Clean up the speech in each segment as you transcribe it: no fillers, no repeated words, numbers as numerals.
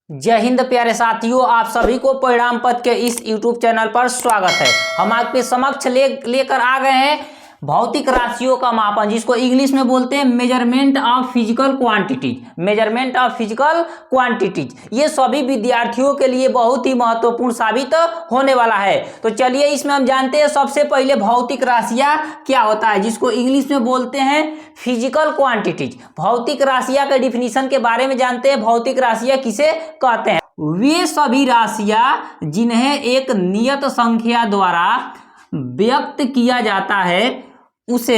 जय हिंद प्यारे साथियों, आप सभी को परिणाम पथ के इस YouTube चैनल पर स्वागत है। हम आपके समक्ष लेकर आ गए हैं भौतिक राशियों का मापन, जिसको इंग्लिश में बोलते हैं measurement of physical quantities. Measurement of physical quantities ये सभी विद्यार्थियों के लिए बहुत ही महत्वपूर्ण साबित होने वाला है। तो चलिए इसमें हम जानते हैं सबसे पहले भौतिक राशियां क्या होता है, जिसको इंग्लिश में बोलते हैं फिजिकल क्वांटिटीज। भौतिक राशियां के डिफिनीशन के बारे में जानते हैं। भौतिक राशियां किसे कहते हैं? वे सभी राशियां जिन्हें एक नियत संख्या द्वारा व्यक्त किया जाता है उसे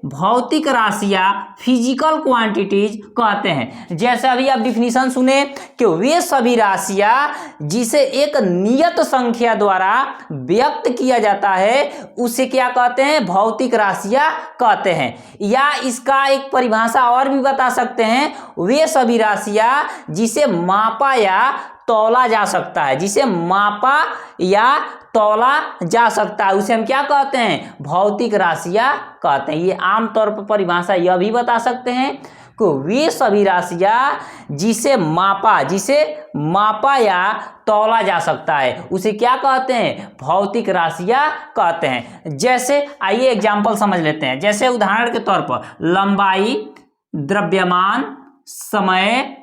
भौतिक राशियां फिजिकल क्वांटिटीज कहते हैं। जैसे अभी आप डिफिनीशन सुने कि वे सभी राशियां जिसे एक नियत संख्या द्वारा व्यक्त किया जाता है उसे क्या कहते हैं? भौतिक राशियां कहते हैं। या इसका एक परिभाषा और भी बता सकते हैं, वे सभी राशियां जिसे मापा या तौला जा सकता है। जिसे मापा या तौला जा सकता है उसे हम क्या कहते हैं? भौतिक राशियां कहते हैं। ये आमतौर पर परिभाषा यह भी बता सकते हैं कि वे सभी राशियां जिसे मापा या तौला जा सकता है उसे क्या कहते हैं? भौतिक राशियां कहते हैं। जैसे आइए एग्जाम्पल समझ लेते हैं। जैसे उदाहरण के तौर पर लंबाई, द्रव्यमान, समय,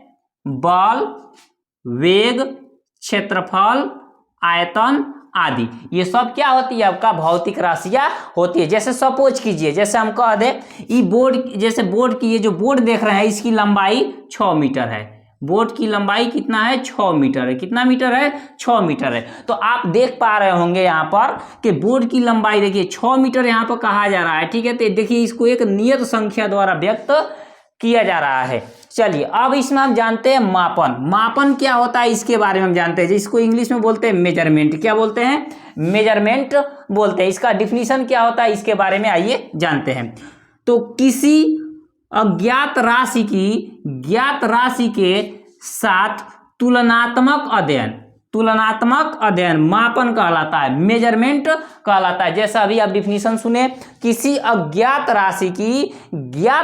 बल, वेग, क्षेत्रफल, आयतन आदि, ये सब क्या होती है? आपका भौतिक राशियां होती है। जैसे सपोज कीजिए, जैसे हम कह दें ये बोर्ड, जैसे बोर्ड की, ये जो बोर्ड देख रहे हैं इसकी लंबाई 6 मीटर है। बोर्ड की लंबाई कितना है? 6 मीटर है। कितना मीटर है? 6 मीटर है। तो आप देख पा रहे होंगे यहाँ पर कि बोर्ड की लंबाई देखिए 6 मीटर यहाँ पर कहा जा रहा है। ठीक है, तो देखिए इसको एक नियत संख्या द्वारा व्यक्त किया जा रहा है। चलिए अब इसमें हम जानते हैं मापन। मापन क्या होता है इसके बारे में हम जानते हैं, जिसको इंग्लिश में बोलते हैं मेजरमेंट। क्या बोलते हैं? मेजरमेंट बोलते हैं। इसका डिफिनीशन क्या होता है इसके बारे में आइए जानते हैं। तो किसी अज्ञात राशि के साथ तुलनात्मक अध्ययन मापन कहलाता है, मेजरमेंट कहलाता है। जैसा अभी आप डिफिनीशन सुने, किसी अज्ञात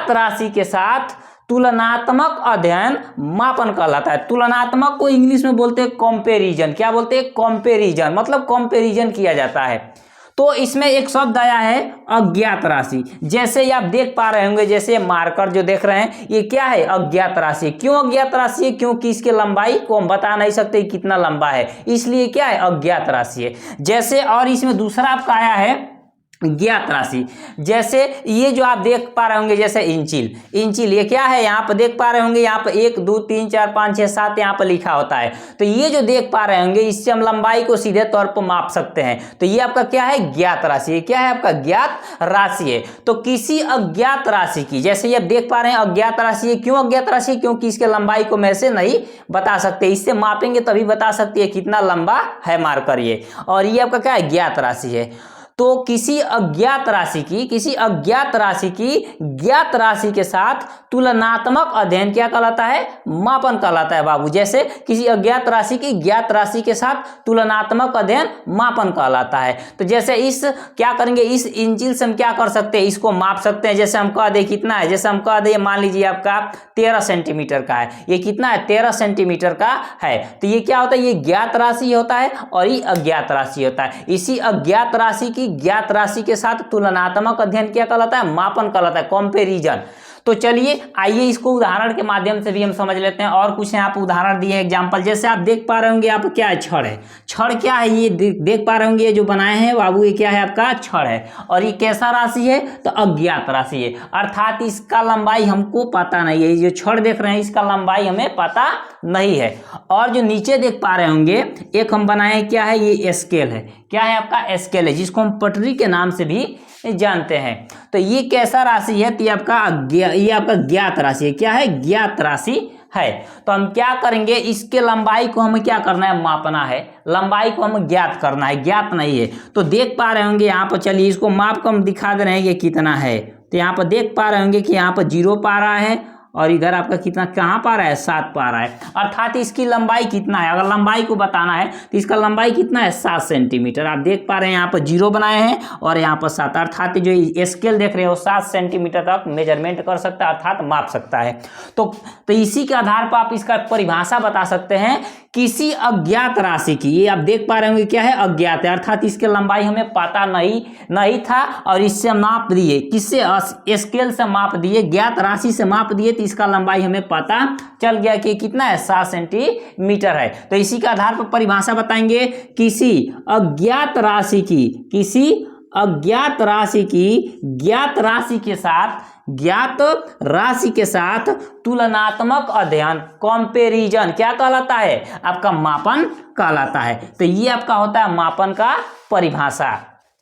राशि के साथ तुलनात्मक अध्ययन मापन कहलाता है। तुलनात्मक को इंग्लिश में बोलते हैं कंपैरिजन। क्या बोलते हैं? कंपैरिजन, मतलब कंपैरिजन किया जाता है। तो इसमें एक शब्द आया है अज्ञात राशि। जैसे ये आप देख पा रहे होंगे, जैसे मार्कर जो देख रहे हैं ये क्या है? अज्ञात राशि। क्यों अज्ञात राशि है? क्योंकि इसके लंबाई को हम बता नहीं सकते कितना लंबा है, इसलिए क्या है? अज्ञात राशि है। जैसे और इसमें दूसरा आपका आया है ज्ञात राशि। जैसे ये जो आप देख पा रहे होंगे, जैसे इंचिल, ये क्या है? यहाँ पर देख पा रहे होंगे, यहाँ पर 1 2 3 4 5 6 7 यहाँ पर लिखा होता है। तो ये जो देख पा रहे होंगे इससे हम लंबाई को सीधे तौर पर माप सकते हैं। तो ये आपका क्या है? ज्ञात राशि है। क्या है? आपका ज्ञात राशि है। तो किसी अज्ञात राशि की, जैसे ये आप देख पा रहे हैं अज्ञात राशि है। क्यों अज्ञात राशि? क्योंकि इसके लंबाई को मैं से नहीं बता सकते, इससे मापेंगे तभी बता सकती है कितना लंबा है मार्कर ये। और ये आपका क्या है? ज्ञात राशि है। तो किसी अज्ञात राशि की ज्ञात राशि के साथ तुलनात्मक अध्ययन क्या कहलाता है? मापन कहलाता है बाबू। जैसे किसी अज्ञात राशि की ज्ञात राशि के साथ तुलनात्मक अध्ययन मापन कहलाता है। तो जैसे इस क्या करेंगे, इस इंचिल से हम क्या कर सकते हैं? इसको माप सकते हैं। जैसे हम कह दें कितना है, जैसे हम कह दें मान लीजिए आपका 13 सेंटीमीटर का है। ये कितना है? 13 सेंटीमीटर का है। तो ये क्या होता है? ये ज्ञात राशि होता है और ये अज्ञात राशि होता है। इसी अज्ञात राशि की ज्ञात राशि के साथ तुलनात्मक अध्ययन क्या कहलाता है? मापन कहलाता है, कंपैरिजन। तो चलिए आइए इसको उदाहरण के माध्यम से भी हम समझ लेते हैं। और कुछ यहाँ पर उदाहरण दिए हैं, एग्जांपल। जैसे आप देख पा रहे होंगे यहाँ पर क्या है? छड़ है। छड़ क्या है? ये देख पा रहे होंगे, ये जो बनाए हैं बाबू ये क्या है? आपका छड़ है। और ये कैसा राशि है? तो अज्ञात राशि है, अर्थात इसका लंबाई हमको पता नहीं है। ये जो छड़ देख रहे हैं इसका लंबाई हमें पता नहीं है। और जो नीचे देख पा रहे होंगे एक हम बनाए हैं, क्या है? ये स्केल है। क्या है? आपका स्केल है, जिसको हम पटरी के नाम से भी जानते हैं। तो ये कैसा राशि है? तो ये आपका ज्ञात राशि है। क्या है? ज्ञात राशि है। तो हम क्या करेंगे, इसके लंबाई को हमें क्या करना है? मापना है। लंबाई को हमें ज्ञात करना है, ज्ञात नहीं है। तो देख पा रहे होंगे यहाँ पर, चलिए इसको माप कर हम दिखा दे रहे हैं कि कितना है। तो यहाँ पर देख पा रहे होंगे कि यहाँ पर 0 पा रहा है और इधर आपका कितना कहाँ पा रहा है, 7 पा रहा है। अर्थात इसकी लंबाई कितना है, अगर लंबाई को बताना है तो इसका लंबाई कितना है, 7 सेंटीमीटर। आप देख पा रहे हैं यहाँ पर 0 बनाए हैं और यहाँ पर 7, अर्थात जो स्केल देख रहे हो 7 सेंटीमीटर तक मेजरमेंट कर सकता है, अर्थात माप सकता है। तो इसी के आधार पर आप इसका परिभाषा बता सकते हैं किसी अज्ञात राशि की। ये आप देख पा रहे होंगे क्या है, अज्ञात है, अर्थात इसकी लंबाई हमें पता नहीं था और इससे माप दिए, किससे, स्केल से माप दिए, ज्ञात राशि से माप दिए, तो इसका लंबाई हमें पता चल गया कि कितना है, 7 सेंटीमीटर है। तो इसी के आधार पर परिभाषा बताएंगे, किसी अज्ञात राशि की, किसी अज्ञात राशि की ज्ञात राशि के साथ तुलनात्मक अध्ययन, कंपैरिजन क्या कहलाता है, आपका मापन कहलाता है। तो ये आपका होता है मापन का परिभाषा।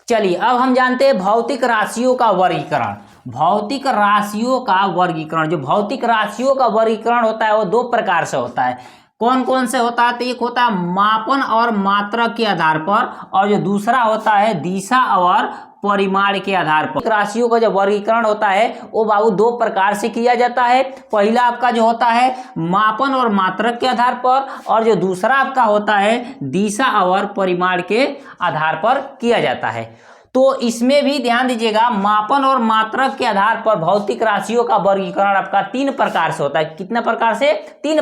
चलिए अब हम जानते हैं भौतिक राशियों का वर्गीकरण। भौतिक राशियों का वर्गीकरण, जो भौतिक राशियों का वर्गीकरण होता है वो 2 प्रकार से होता है। कौन कौन से होता है, तो एक होता है मापन और मात्रक के आधार पर, और जो दूसरा होता है दिशा और परिमाण के आधार पर। राशियों का जो वर्गीकरण होता है वो बाबू 2 प्रकार से किया जाता है। पहला आपका जो होता है मापन और मात्रक के आधार पर, और जो दूसरा आपका होता है दिशा और परिमाण के आधार पर किया जाता है। तो इसमें भी ध्यान दीजिएगा, मापन और मात्रक के आधार पर भौतिक राशियों का वर्गीकरण आपका 3 प्रकार से होता है। कितने प्रकार से, 3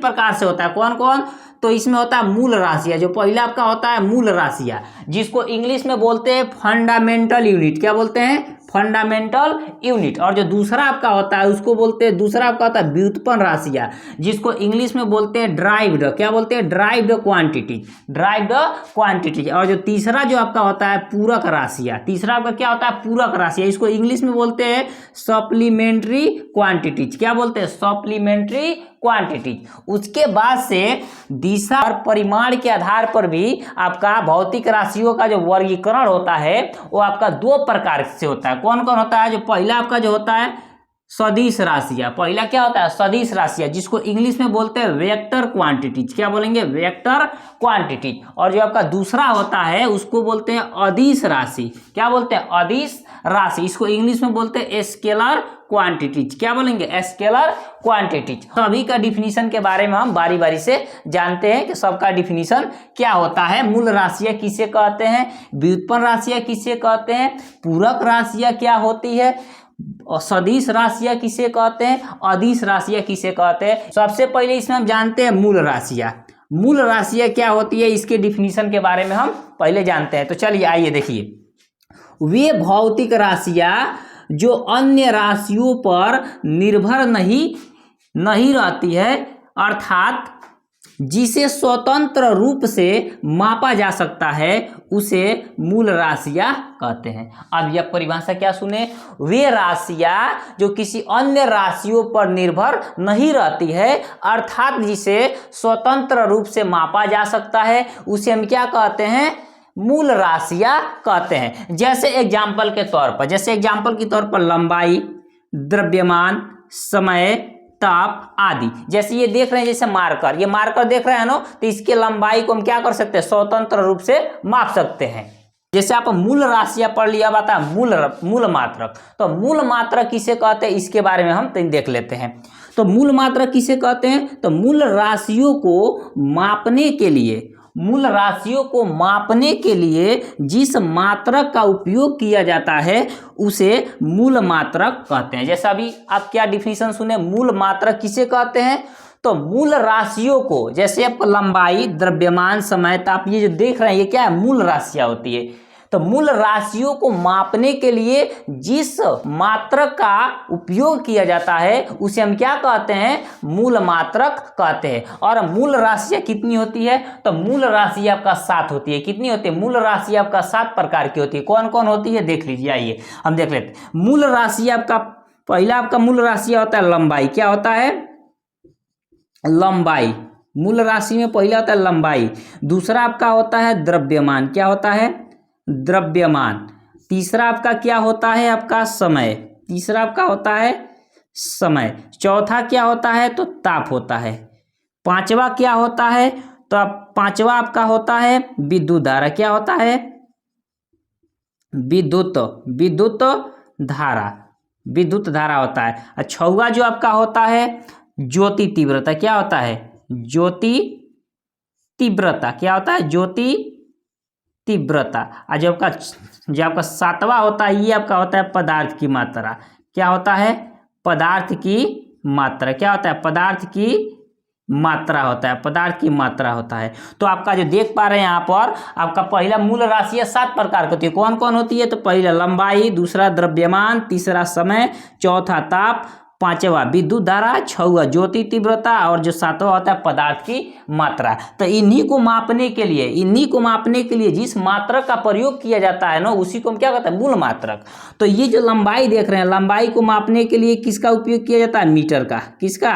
प्रकार से होता है। कौन कौन, तो इसमें होता है मूल राशियां, जो पहला आपका होता है मूल राशियां, जिसको इंग्लिश में बोलते हैं फंडामेंटल यूनिट। क्या बोलते हैं, फंडामेंटल यूनिट। और जो दूसरा आपका होता है उसको बोलते हैं, दूसरा आपका होता है व्युत्पन्न राशियां, जिसको इंग्लिश में बोलते हैं ड्राइव्ड, क्या बोलते हैं, ड्राइव्ड क्वांटिटी। और जो तीसरा जो आपका होता है पूरक राशियां, तीसरा आपका क्या होता है, पूरक राशियां, इसको इंग्लिश में बोलते हैं सप्लीमेंट्री क्वांटिटीज। क्या बोलते हैं, सप्लीमेंट्री क्वांटिटीज। उसके बाद से दिशा और परिमाण के आधार पर भी आपका भौतिक राशियों का जो वर्गीकरण होता है वो आपका 2 प्रकार से होता है। कौन कौन होता है, जो पहला आपका जो होता है सदिश राशियां, पहला क्या होता है, सदिश राशियां, जिसको इंग्लिश में बोलते हैं वेक्टर क्वांटिटीज। क्या बोलेंगे, वेक्टर क्वांटिटीज। और जो आपका दूसरा होता है उसको बोलते हैं अदिश राशि। क्या बोलते हैं, अदिश राशि, इसको इंग्लिश में बोलते हैं स्केलर क्वांटिटीज। क्या बोलेंगे, स्केलर क्वांटिटीज। तो अभी का डिफिनीशन के बारे में हम बारी बारी से जानते हैं कि सबका डिफिनीशन क्या होता है। मूल राशियां किसे कहते हैं, व्युत्पन्न राशियां किसे कहते हैं, पूरक राशियां क्या होती है, और सदिश राशियां किसे कहते हैं, अदिश राशियां किसे कहते हैं। सबसे पहले इसमें हम जानते हैं मूल राशियां। मूल राशियां क्या होती है, इसके डिफिनीशन के बारे में हम पहले जानते हैं। तो चलिए आइए देखिए, वे भौतिक राशियां जो अन्य राशियों पर निर्भर नहीं रहती है, अर्थात जिसे स्वतंत्र रूप से मापा जा सकता है, उसे मूल राशियां कहते हैं। अब यह परिभाषा क्या सुने, वे राशियां जो किसी अन्य राशियों पर निर्भर नहीं रहती है, अर्थात जिसे स्वतंत्र रूप से मापा जा सकता है, उसे हम क्या कहते हैं, मूल राशियां कहते हैं। जैसे एग्जाम्पल के तौर पर लंबाई, द्रव्यमान, समय, ताप आदि। जैसे ये देख रहे हैं, जैसे मार्कर, ये मार्कर देख रहे हैं ना, तो इसके लंबाई को हम क्या कर सकते हैं, स्वतंत्र रूप से माप सकते हैं। जैसे आप मूल राशियां पढ़ लिया, बात है मूल मात्रक। तो मूल मात्रक किसे कहते हैं, इसके बारे में हम देख लेते हैं। तो मूल मात्रक किसे कहते हैं, तो मूल राशियों को मापने के लिए जिस मात्रक का उपयोग किया जाता है उसे मूल मात्रक कहते हैं। जैसा अभी आप क्या डिफिनीशन सुने, मूल मात्रक किसे कहते हैं, तो मूल राशियों को, जैसे आप लंबाई, द्रव्यमान, समय, ताप, ये जो देख रहे हैं ये क्या है, मूल राशियां होती है। तो मूल राशियों को मापने के लिए जिस मात्रक का उपयोग किया जाता है उसे हम क्या कहते हैं, मूल मात्रक कहते हैं। और मूल राशियां कितनी होती है, तो मूल राशि आपका 7 होती है। कितनी होती है, मूल राशि आपका 7 प्रकार की होती है। कौन कौन होती है, देख लीजिए, आइए हम देख लेते हैं। मूल राशि आपका, पहला आपका मूल राशि होता है लंबाई। क्या होता है, लंबाई। मूल राशि में पहला होता है लंबाई। दूसरा आपका होता है द्रव्यमान। क्या होता है, द्रव्यमान। तीसरा आपका क्या होता है, आपका समय। तीसरा आपका होता है समय। चौथा क्या होता है, तो ताप होता है। पांचवा क्या होता है, तो पांचवा आपका होता है विद्युत धारा। क्या होता है, विद्युत धारा। विद्युत धारा होता है। और छवा जो आपका होता है ज्योति तीव्रता, क्या होता है ज्योति तीव्रता, क्या होता है ज्योति तीव्रता। और जो आपका सातवां होता है ये आपका होता है पदार्थ की मात्रा, क्या होता है पदार्थ की मात्रा, क्या होता है पदार्थ की मात्रा होता है, पदार्थ की मात्रा होता है। तो आपका जो देख पा रहे हैं यहाँ पर आपका पहला मूल राशि 7 प्रकार की होती है। कौन कौन होती है? तो पहला लंबाई, दूसरा द्रव्यमान, तीसरा समय, चौथा ताप, पांचवा विद्युत धारा, छवा ज्योति तीव्रता और जो सातवां होता है पदार्थ की मात्रा। तो इन्हीं को मापने के लिए जिस मात्रक का प्रयोग किया जाता है ना उसी को हम क्या कहते हैं मूल मात्रक। तो ये जो लंबाई देख रहे हैं, लंबाई को मापने के लिए किसका उपयोग किया जाता है? मीटर का। किसका?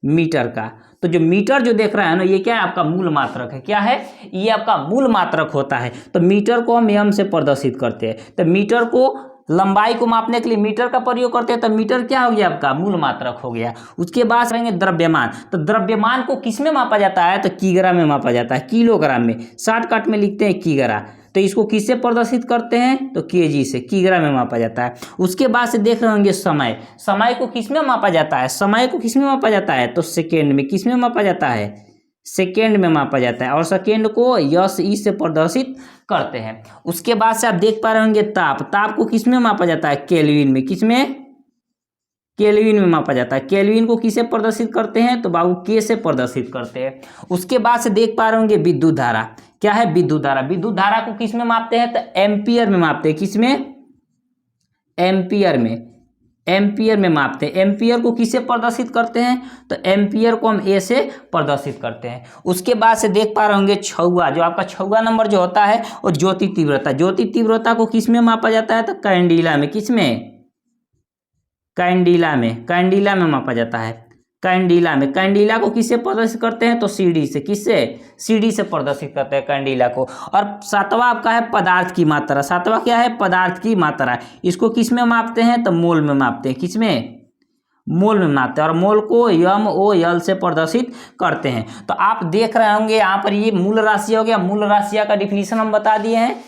मीटर का। तो जो मीटर जो देख रहे हैं ना ये क्या है आपका मूल मात्रक है। क्या है? ये आपका मूल मात्रक होता है। तो मीटर को हम एम से प्रदर्शित करते हैं। तो मीटर को लंबाई को मापने के लिए मीटर का प्रयोग करते हैं। तो मीटर क्या हो गया आपका मूल मात्रक हो गया। उसके बाद रहेंगे द्रव्यमान। तो द्रव्यमान को किस में मापा जाता है? तो किग्रा में मापा जाता है, किलोग्राम में। शॉर्टकट में लिखते हैं किग्रा। तो इसको किससे प्रदर्शित करते हैं? तो केजी से, किग्रा में मापा जाता है। उसके बाद से देख रहे होंगे समय। समय को किस में मापा जाता है? समय को किस में मापा जाता है? तो सेकेंड में। किस में मापा जाता है? सेकेंड में मापा जाता है। और सेकेंड को यस ई से प्रदर्शित करते हैं। उसके बाद से आप देख पा रहे होंगे ताप। ताप को किस में मापा जाता है? केल्विन में। किस में? केल्विन में मापा जाता है। केल्विन को किसे प्रदर्शित करते हैं? तो बाबू के से प्रदर्शित करते हैं। उसके बाद से देख पा रहे होंगे विद्युत धारा। क्या है? विद्युत धारा। विद्युत धारा को किस में मापते हैं? तो एम्पियर में मापते हैं। किस में? एम्पियर में। एम्पियर में मापते हैं। एम्पियर को किसे प्रदर्शित करते हैं? तो एम्पियर को हम ए से प्रदर्शित करते हैं। उसके बाद से देख पा रहे होंगे छवा। जो आपका छवा नंबर जो होता है वो ज्योति तीव्रता। ज्योति तीव्रता को किस में मापा जाता है? तो कैंडिला में। किस में? कैंडिला में। कैंडिला में मापा जाता है। कैंडिला में। कैंडिला को किससे प्रदर्शित करते हैं? तो सीडी से। किससे? सीडी से प्रदर्शित करते हैं कैंडिला को। और सातवां आपका है पदार्थ की मात्रा। सातवां क्या है? पदार्थ की मात्रा। इसको किस में मापते हैं? तो मोल में मापते हैं। किस में? मोल में मापते हैं। और मोल को एम ओ एल से प्रदर्शित करते हैं। तो आप देख रहे होंगे यहाँ पर ये मूल राशि हो गया। मूल राशिया का डिफिनीशन हम बता दिए हैं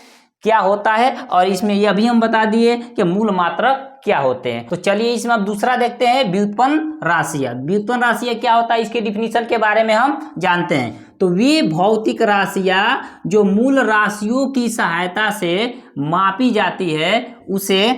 क्या होता है, और इसमें यह भी हम बता दिए कि मूल मात्रक क्या होते हैं। तो चलिए इसमें अब दूसरा देखते हैं व्युत्पन्न राशियां। व्युत्पन्न राशियां क्या होता है इसके डिफिनीशन के बारे में हम जानते हैं। तो वे भौतिक राशियां जो मूल राशियों की सहायता से मापी जाती है उसे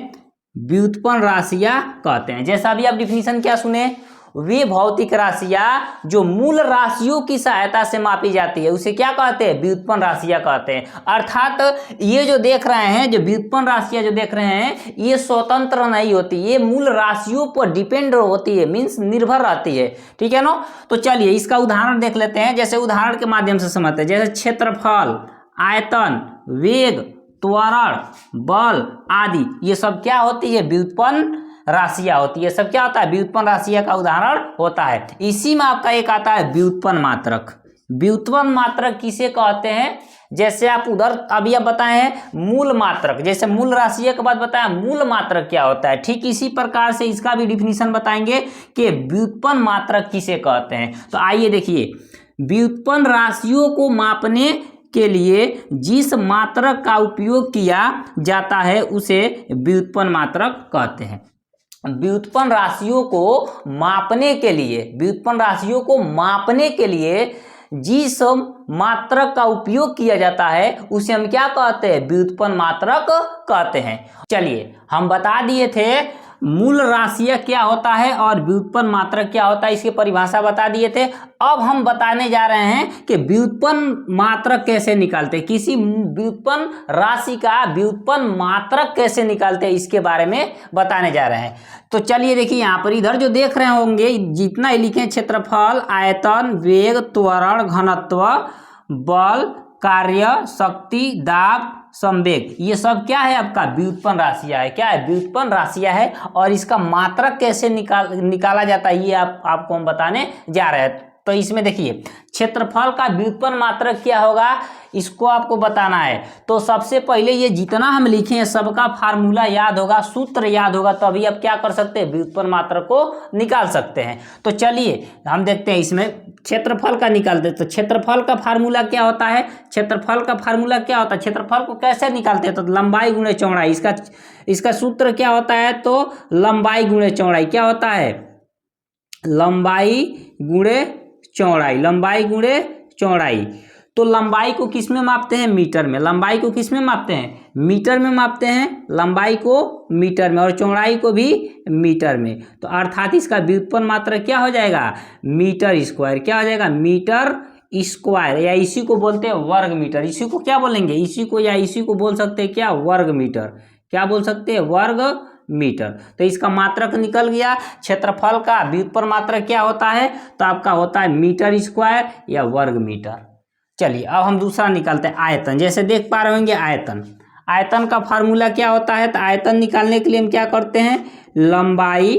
व्युत्पन्न राशियां कहते हैं। जैसा अभी आप डिफिनीशन क्या सुने, वे भौतिक राशियां जो मूल राशियों की सहायता से मापी जाती है उसे क्या कहते हैं? व्युत्पन्न राशियां कहते हैं। अर्थात ये जो देख रहे हैं, जो व्युत्पन्न राशियां जो देख रहे हैं ये स्वतंत्र नहीं होती, ये मूल राशियों पर डिपेंड होती है, मीन्स निर्भर रहती है। ठीक है ना। तो चलिए इसका उदाहरण देख लेते हैं। जैसे उदाहरण के माध्यम से समझते हैं। जैसे क्षेत्रफल, आयतन, वेग, त्वरण, बल आदि ये सब क्या होती है? व्युत्पन्न राशियां होती है। सब क्या होता है? व्युत्पन्न राशियां का उदाहरण होता है। इसी में आपका एक आता है व्युत्पन्न मात्रक। व्युत्पन्न मात्रक किसे कहते हैं? जैसे आप उधर अभी आप बताए हैं मूल मात्रक, जैसे मूल राशियों के बाद बताया मूल मात्रक क्या होता है, ठीक इसी प्रकार से इसका भी डिफिनीशन बताएंगे कि व्युत्पन्न मात्रक किसे कहते हैं। तो आइए देखिए, व्युत्पन्न राशियों को मापने के लिए जिस मात्रक का उपयोग किया जाता है उसे व्युत्पन्न मात्रक कहते हैं। व्युत्पन्न राशियों को मापने के लिए, व्युत्पन्न राशियों को मापने के लिए जिस मात्रक का उपयोग किया जाता है उसे हम क्या कहते हैं? व्युत्पन्न मात्रक कहते हैं। चलिए हम बता दिए थे मूल राशियां क्या होता है और व्युत्पन्न मात्रक क्या होता है, इसकी परिभाषा बता दिए थे। अब हम बताने जा रहे हैं कि व्युत्पन्न मात्रक कैसे निकालते हैं, किसी व्युत्पन्न राशि का व्युत्पन्न मात्रक कैसे निकालते हैं इसके बारे में बताने जा रहे हैं। तो चलिए देखिए यहाँ पर इधर जो देख रहे होंगे जितना ही लिखे, क्षेत्रफल, आयतन, वेग, त्वरण, घनत्व, बल, कार्य, शक्ति, दाब, संवेग, ये सब क्या है? आपका व्युत्पन्न राशियां है। क्या है? व्युत्पन्न राशियां है। और इसका मात्रक कैसे निकाला जाता है ये आपको हम बताने जा रहे हैं। तो इसमें देखिए क्षेत्रफल का व्युत्पन्न मात्रक क्या होगा, इसको आपको बताना है। तो सबसे पहले ये जितना हम लिखे हैं सबका फार्मूला याद होगा, सूत्र याद होगा, तभी आप क्या कर सकते हैं, व्युत्पन्न मात्रक को निकाल सकते हैं। तो चलिए हम देखते हैं इसमें क्षेत्रफल का निकालते हैं। तो क्षेत्रफल का फार्मूला क्या होता है, क्षेत्रफल का फार्मूला क्या होता है, क्षेत्रफल को कैसे निकालते हैं, तो लंबाई गुणे चौड़ाई, इसका सूत्र क्या होता है, तो लंबाई गुणे चौड़ाई क्या होता है, लंबाई गुणे चौड़ाई, लंबाई गुणे चौड़ाई। तो लंबाई को किस में मापते हैं, मीटर में, लंबाई को किस में मापते हैं, मीटर में मापते हैं, लंबाई को मीटर में और चौड़ाई को भी मीटर में। तो अर्थात इसका व्युत्पन्न मात्रक क्या हो जाएगा, मीटर स्क्वायर, क्या हो जाएगा, मीटर स्क्वायर, या इसी को बोलते हैं वर्ग मीटर। इसी को क्या बोलेंगे, इसी को या इसी को बोल सकते हैं क्या, वर्ग मीटर, क्या बोल सकते हैं, वर्ग मीटर। तो इसका मात्रक निकल गया। क्षेत्रफल का व्युत्पन्न मात्रक क्या होता है, तो आपका होता है मीटर स्क्वायर या वर्ग मीटर। चलिए अब हम दूसरा निकालते हैं, आयतन। जैसे देख पा रहे होंगे आयतन, आयतन का फार्मूला क्या होता है, तो आयतन निकालने के लिए हम क्या करते हैं, लंबाई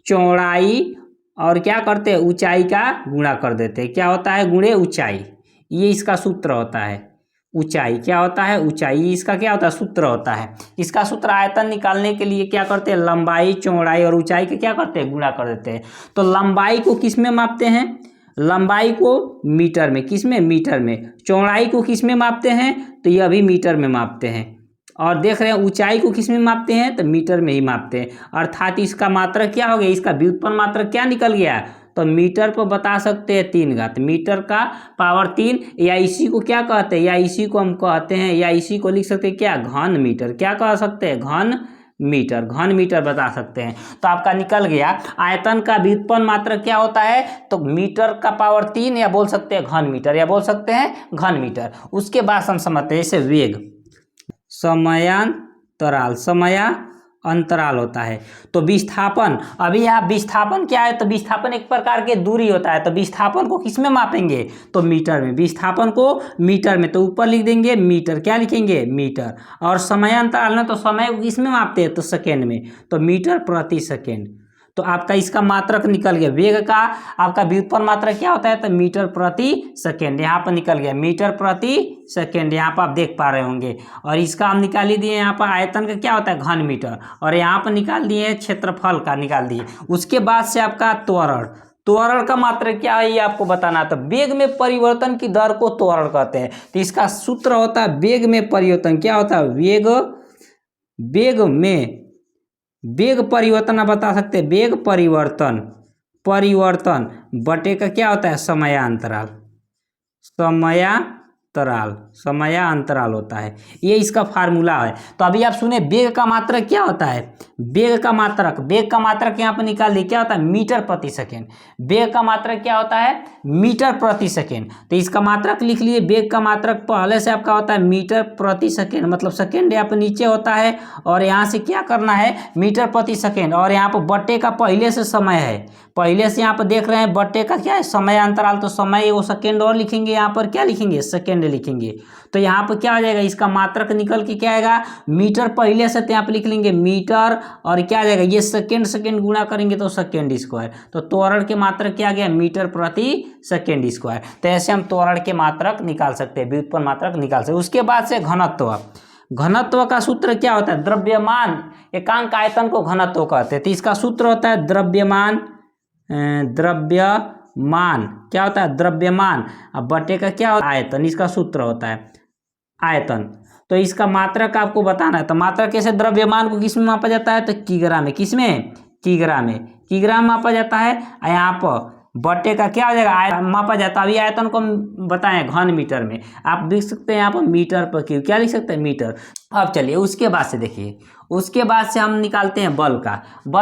चौड़ाई और क्या करते हैं, ऊंचाई का गुणा कर देते हैं, क्या होता है, गुणे ऊंचाई, ये इसका सूत्र होता है। ऊंचाई क्या होता है, ऊंचाई इसका क्या होता है, सूत्र होता है। इसका सूत्र आयतन निकालने के लिए क्या करते हैं, लंबाई चौड़ाई और ऊंचाई के क्या करते हैं, गुणा कर देते हैं। तो लंबाई को किस में मापते हैं, लंबाई को मीटर में, किस में, मीटर में। चौड़ाई को किस में मापते हैं, तो यह भी मीटर में मापते हैं। और देख रहे हैं ऊंचाई को किस में मापते हैं, तो मीटर में ही मापते हैं। अर्थात इसका मात्रक क्या हो गया, इसका व्युत्पन्न मात्रक क्या निकल गया, तो मीटर पर बता सकते हैं 3 घात, मीटर का पावर 3, या इसी को क्या कहते हैं, या इसी को हम कहते हैं, या इसी को लिख सकते हैं क्या, घन मीटर, क्या कह सकते हैं, घन मीटर, घन मीटर बता सकते हैं। तो आपका निकल गया आयतन का व्युत्पन्न मात्रक क्या होता है, तो मीटर का पावर 3, या बोल सकते हैं घन मीटर, या बोल सकते हैं घन मीटर। उसके बाद हम समझते हैं जैसे वेग, समयांतराल, अंतराल होता है। तो विस्थापन, अभी यहाँ विस्थापन क्या है, तो विस्थापन एक प्रकार के दूरी होता है। तो विस्थापन को किस में मापेंगे, तो मीटर में, विस्थापन को मीटर में, तो ऊपर लिख देंगे मीटर, क्या लिखेंगे, मीटर। और समयांतराल ना, तो समय को किस में मापते हैं, तो सेकेंड में, तो मीटर प्रति सेकेंड। तो आपका इसका मात्रक निकल गया, वेग का आपका व्युत्पन्न मात्रक क्या होता है, तो मीटर प्रति सेकेंड, यहाँ पर निकल गया मीटर प्रति सेकेंड, यहाँ पर आप देख पा रहे होंगे। और इसका हम निकाल ही दिए, यहाँ पर आयतन का क्या होता है, घन मीटर, और यहाँ पर निकाल दिए क्षेत्रफल का निकाल दिए। उसके बाद से आपका त्वरण, त्वरण का मात्रक क्या है ये आपको बताना। तो वेग में परिवर्तन की दर को त्वरण कहते हैं। तो इसका सूत्र होता है वेग में परिवर्तन, क्या होता है, वेग परिवर्तन आप बता सकते हैं, वेग परिवर्तन बटे का क्या होता है, समयांतराल होता है। ये इसका फार्मूला है। तो अभी आप सुने वेग का मात्रक क्या होता है, वेग का मात्रक यहाँ पर निकाल दिए, क्या होता है, मीटर प्रति सेकेंड। वेग का मात्रक क्या होता है, मीटर प्रति सेकेंड। तो इसका मात्रक लिख लिए, वेग का मात्रक पहले से आपका होता है मीटर प्रति सेकेंड, मतलब सेकेंड यहाँ पर नीचे होता है, और यहाँ से क्या करना है, मीटर प्रति सेकेंड, और यहाँ पर बट्टे का पहले से समय है, पहले से यहाँ पर देख रहे हैं बट्टे का क्या है, समयांतराल। तो समय वो सेकेंड और लिखेंगे, यहाँ पर क्या लिखेंगे, सेकेंड लिखेंगे। तो यहाँ पर क्या हो जाएगा, इसका मात्रक निकल के क्या आएगा, मीटर पहले से, तो यहाँ पर लिख लेंगे मीटर, और क्या आ जाएगा, ये सेकेंड गुणा करेंगे तो सेकेंड स्क्वायर। तो त्वरण के मात्रक क्या आ गया, मीटर प्रति सेकेंड स्क्वायर। तो ऐसे हम त्वरण के मात्रक निकाल सकते हैं, व्युत्पन्न मात्रक निकाल सकते हैं। उसके बाद से घनत्व का सूत्र क्या होता है, द्रव्यमान एकांक आयतन को घनत्व कहते हैं। तो इसका सूत्र होता है द्रव्यमान क्या होता है, द्रव्यमान, अब बटे का क्या होता है, आयतन, इसका सूत्र होता है आयतन। तो इसका मात्रक आपको बताना है। तो मात्रक कैसे, द्रव्यमान को किस में मापा जाता है, तो किग्रा में, किसमें, किग्रा में मापा जाता है। यहाँ पर बटे का क्या हो जाएगा, मापा जाता है। अभी आयतन को हम बताएं घन मीटर में, आप लिख सकते हैं यहाँ पर मीटर पर क्यूब, क्या लिख सकते हैं, मीटर। अब चलिए उसके बाद से देखिए, उसके बाद से हम निकालते हैं बल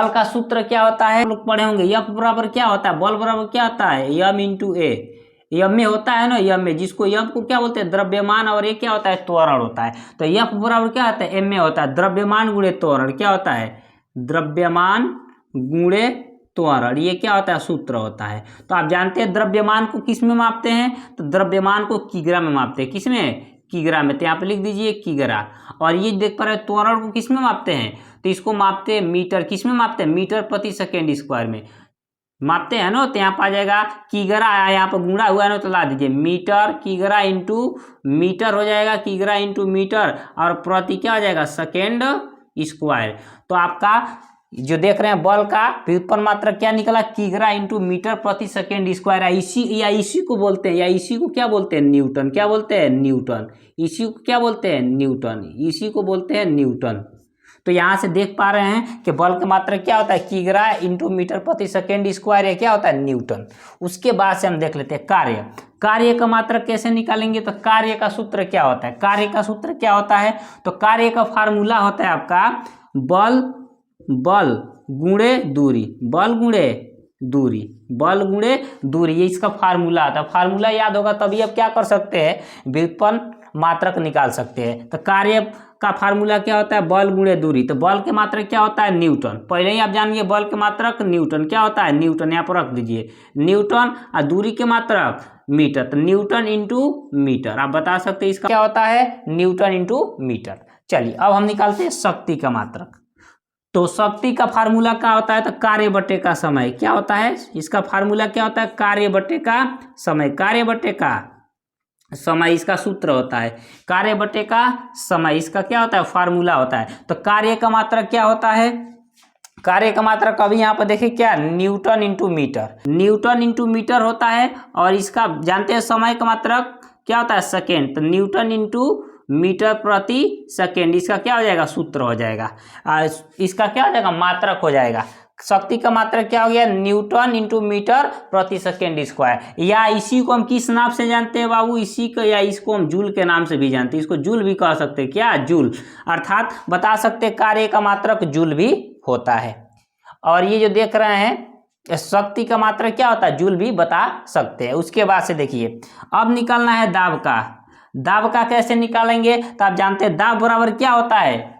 का सूत्र क्या होता है, लोग पढ़े होंगे, यफ बराबर क्या होता है, बल बराबर क्या होता है, यम इंटू ए, यम में होता है ना, यम में, जिसको यम को क्या बोलते हैं, द्रव्यमान, और ये क्या होता है, त्वरण होता है। तो यफ बराबर क्या होता है, एम में होता है, द्रव्यमान गुणे त्वरण, क्या होता है, द्रव्यमान गुणे त्वरण, ये क्या होता है, सूत्र होता है। तो आप जानते हैं द्रव्यमान को किस में मापते हैं, तो द्रव्यमान को किग्रा में मापते हैं, किस में, किग्रा में। तो यहाँ पे लिख दीजिए किग्रा। और ये देख पा रहे हैं त्वरण को किस में मापते हैं, तो इसको मापते हैं मीटर, किस में मापते हैं, मीटर प्रति सेकेंड स्क्वायर में। मापते हैं ना, तो यहाँ पर आ जाएगा किग्रा, यहाँ पर गुणा हुआ है ना, तो ला दीजिए मीटर, किग्रा इंटू मीटर हो जाएगा, किग्रा इंटू मीटर, और प्रति क्या हो जाएगा सेकेंड स्क्वायर। तो आपका जो देख रहे हैं बल का व्युत्पन्न मात्रक क्या निकला, किग्रा इंटू मीटर प्रति सेकेंड स्क्वायर है। इसी को बोलते हैं, या इसी को क्या बोलते हैं, न्यूटन। क्या बोलते हैं, न्यूटन। इसी को क्या बोलते हैं, न्यूटन। इसी को बोलते हैं न्यूटन। तो यहाँ से देख पा रहे हैं कि बल का मात्रक क्या होता है, किग्रा इंटू मीटर प्रति सेकेंड स्क्वायर, है क्या होता है, न्यूटन। उसके बाद से हम देख लेते हैं कार्य। कार्य का मात्रक कैसे निकालेंगे, तो कार्य का सूत्र क्या होता है, कार्य का सूत्र क्या होता है, तो कार्य का फार्मूला होता है आपका बल गुणे दूरी, बल गुणे दूरी, बल गुणे दूरी, ये इसका फार्मूला आता है। फार्मूला याद होगा तभी आप क्या कर सकते हैं, व्युत्पन्न मात्रक निकाल सकते हैं। तो कार्य का फार्मूला क्या होता है, बल गुणे दूरी। तो बल के मात्रक क्या होता है, न्यूटन। पहले ही आप जानिए बल के मात्रक न्यूटन क्या होता है, न्यूटन। यहाँ पर रख दीजिए न्यूटन, और दूरी के मात्रक मीटर, तो न्यूटन इंटू मीटर। आप बता सकते हैं इसका क्या होता है, न्यूटन इंटू मीटर। चलिए अब हम निकालते हैं शक्ति का मात्रक। तो शक्ति का फार्मूला क्या होता है, तो कार्य बटे का समय। क्या होता है, इसका फार्मूला क्या होता है, कार्य बटे का समय, कार्य बटे का समय इसका सूत्र होता है, कार्य बटे का समय इसका क्या होता है, फार्मूला होता है। तो कार्य का मात्रक क्या होता है, कार्य का मात्रक अभी यहाँ पर देखिए क्या, newton into metre, newton into metre होता है। और इसका जानते हैं समय का मात्रक क्या होता है, सेकेंड। तो न्यूटन इंटू मीटर प्रति सेकेंड, इसका क्या हो जाएगा, सूत्र हो जाएगा। इसका क्या हो जाएगा, मात्रक हो जाएगा। शक्ति का मात्रक क्या हो गया, न्यूटन इंटू मीटर प्रति सेकेंड स्क्वायर। या इसी को हम किस नाम से जानते हैं बाबू, इसी को, या इसको हम जूल के नाम से भी जानते हैं। इसको जूल भी कह सकते हैं, क्या, जूल। अर्थात बता सकते हैं कार्य का मात्रक जूल भी होता है। और ये जो देख रहे हैं शक्ति का मात्रक क्या होता है, जूल भी बता सकते हैं। उसके बाद से देखिए अब निकालना है दाब का। दाब का कैसे निकालेंगे, तो आप जानते हैं दाब बराबर क्या होता है,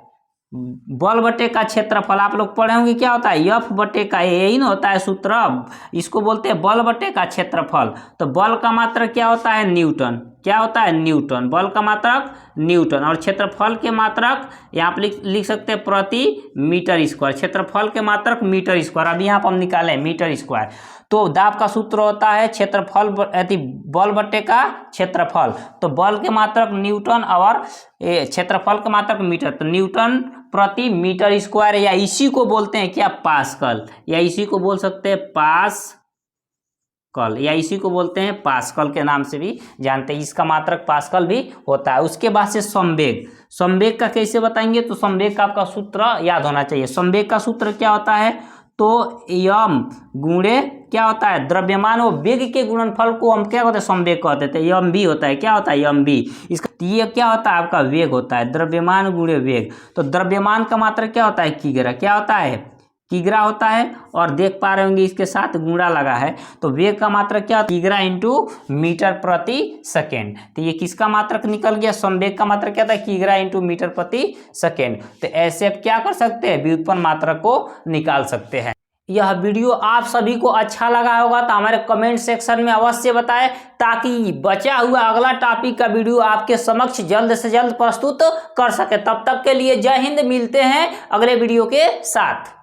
बल बटे का क्षेत्रफल। आप लोग पढ़े होंगे क्या होता है, एफ बटे का, यही ना होता है सूत्र। इसको बोलते हैं बल बटे का क्षेत्रफल। तो बल का मात्रक क्या होता है, न्यूटन। क्या होता है, न्यूटन। बल का मात्रक न्यूटन, और क्षेत्रफल के मात्रक यहाँ पर लिख सकते हैं प्रति मीटर स्क्वायर। क्षेत्रफल के मात्रक मीटर स्क्वायर, अभी यहाँ पर हम निकालें मीटर स्क्वायर। तो दाब का सूत्र होता है क्षेत्रफल बल बटे का क्षेत्रफल। तो बल के मात्रक न्यूटन और क्षेत्रफल के मात्रक मीटर, तो न्यूटन प्रति मीटर स्क्वायर, या इसी को बोलते हैं क्या, पास्कल। या इसी को बोल सकते हैं पास्कल, या इसी को बोलते हैं पास्कल के नाम से भी जानते हैं। इसका मात्रक पास्कल भी होता है। उसके बाद से संवेग। संवेग का कैसे बताएंगे, तो संवेग का आपका सूत्र याद होना चाहिए। संवेग का सूत्र क्या होता है, तो यम गुणे क्या होता है, द्रव्यमान और वेग के गुणनफल को हम क्या कहते हैं, संवेग कहते थे। यम भी होता है, क्या होता है, यम भी। इसका ये क्या होता है, आपका वेग होता है, द्रव्यमान गुणे वेग। तो द्रव्यमान का मात्रक क्या होता है, किग्रा। क्या होता है, किग्रा होता है। और देख पा रहे होंगे इसके साथ गुणा लगा है। तो वेग का मात्रक क्या, किग्रा इंटू मीटर प्रति सेकेंड। तो ये किसका मात्रक निकल गया, संवेग का मात्रक क्या था, किग्रा इंटू मीटर प्रति सेकेंड। तो ऐसे आप क्या कर सकते हैं, व्युत्पन्न मात्रक को निकाल सकते हैं। यह वीडियो आप सभी को अच्छा लगा होगा तो हमारे कमेंट सेक्शन में अवश्य बताएं, ताकि बचा हुआ अगला टॉपिक का वीडियो आपके समक्ष जल्द से जल्द प्रस्तुत कर सके। तब तक के लिए जय हिंद, मिलते हैं अगले वीडियो के साथ।